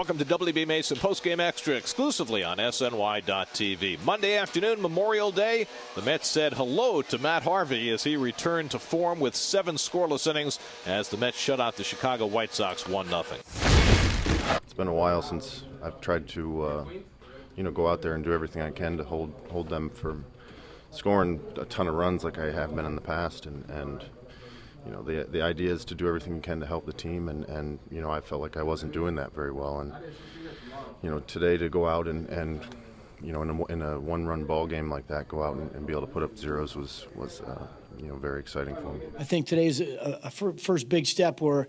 Welcome to WB Mason Postgame Extra exclusively on SNY.TV. Monday afternoon, Memorial Day. The Mets said hello to Matt Harvey as he returned to form with 7 scoreless innings as the Mets shut out the Chicago White Sox 1-0. It's been a while since I've tried to, go out there and do everything I can to hold them from scoring a ton of runs like I have been in the past, and the idea is to do everything you can to help the team, and I felt like I wasn't doing that very well, and today to go out and in a one-run ball game like that, go out and be able to put up zeros was very exciting for me. I think today's a first big step where,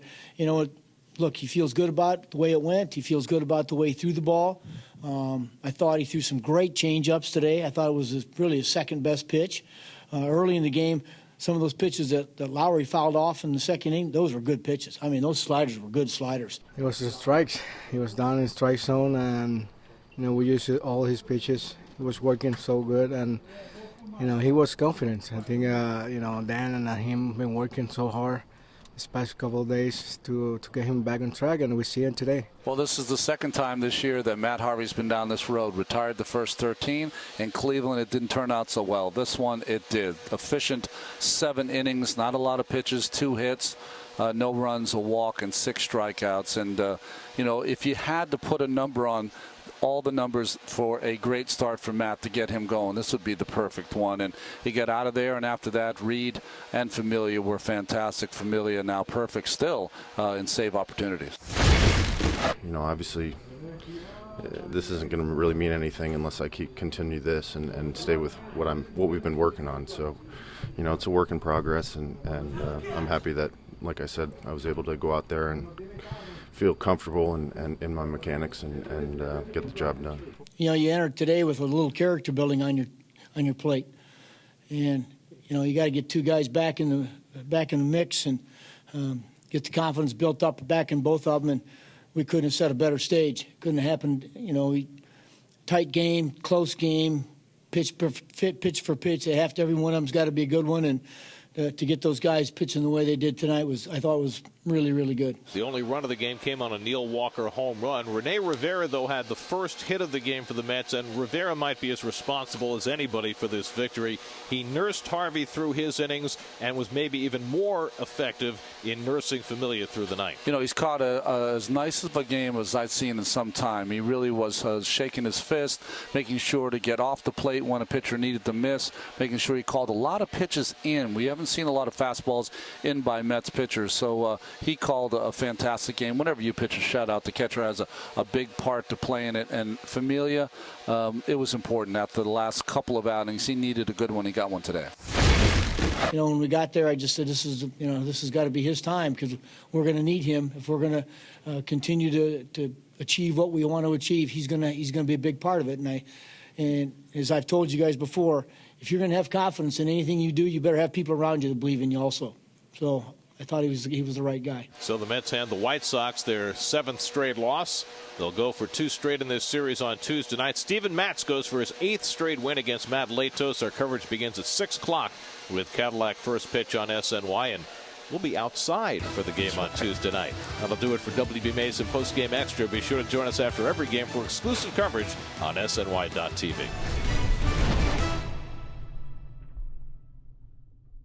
look, he feels good about the way it went. He feels good about the way he threw the ball. I thought he threw some great change-ups today. I thought it was really his second-best pitch. Early in the game, some of those pitches that Lowry fouled off in the second inning, those were good pitches. I mean, those sliders were good sliders. It was the strikes. He was down in strike zone, and, we used all his pitches. He was working so good, and, he was confident. I think, Dan and him been working so hard this past couple of days to get him back on track, and we see him today. Well, this is the second time this year that Matt Harvey's been down this road. Retired the first 13. In Cleveland, it didn't turn out so well. This one, it did. Efficient 7 innings, not a lot of pitches, 2 hits, no runs, a walk, and 6 strikeouts. And, if you had to put a number on all the numbers for a great start for Matt to get him going, this would be the perfect one. And he got out of there, and after that, Reed and Familia were fantastic. Familia now perfect still in save opportunities. Obviously, this isn't going to really mean anything unless I continue this and stay with what we've been working on. So, it's a work in progress, and I'm happy that, like I said, I was able to go out there and feel comfortable and in my mechanics and get the job done. You entered today with a little character building on your plate, and you got to get 2 guys back in the mix and get the confidence built up back in both of them. And we couldn't have set a better stage. Couldn't have happened. Tight game, close game, pitch for pitch. Every one of them's got to be a good one, and to get those guys pitching the way they did tonight I thought was really, really good. The only run of the game came on a Neil Walker home run. Rene Rivera, though, had the first hit of the game for the Mets, and Rivera might be as responsible as anybody for this victory. He nursed Harvey through his innings and was maybe even more effective in nursing Familia through the ninth. He's caught as nice of a game as I've seen in some time. He really was shaking his fist, making sure to get off the plate when a pitcher needed to miss, making sure he called a lot of pitches in. We haven't seen a lot of fastballs in by Mets pitchers, so he called a fantastic game. Whenever you pitch a shutout, the catcher has a big part to play in it. And Familia, it was important. After the last couple of outings, he needed a good one. He got one today. When we got there, I just said, this has got to be his time, because we're going to need him if we're going to continue to achieve what we want to achieve. He's going to be a big part of it. And as I've told you guys before, if you're going to have confidence in anything you do, you better have people around you that believe in you also. So I thought he was the right guy. So the Mets hand the White Sox their 7th straight loss. They'll go for 2 straight in this series on Tuesday night. Steven Matz goes for his 8th straight win against Matt Latos. Our coverage begins at 6 o'clock with Cadillac first pitch on SNY, and we'll be outside for the game on Tuesday night. That'll do it for WB Mason Postgame Extra. Be sure to join us after every game for exclusive coverage on SNY.TV.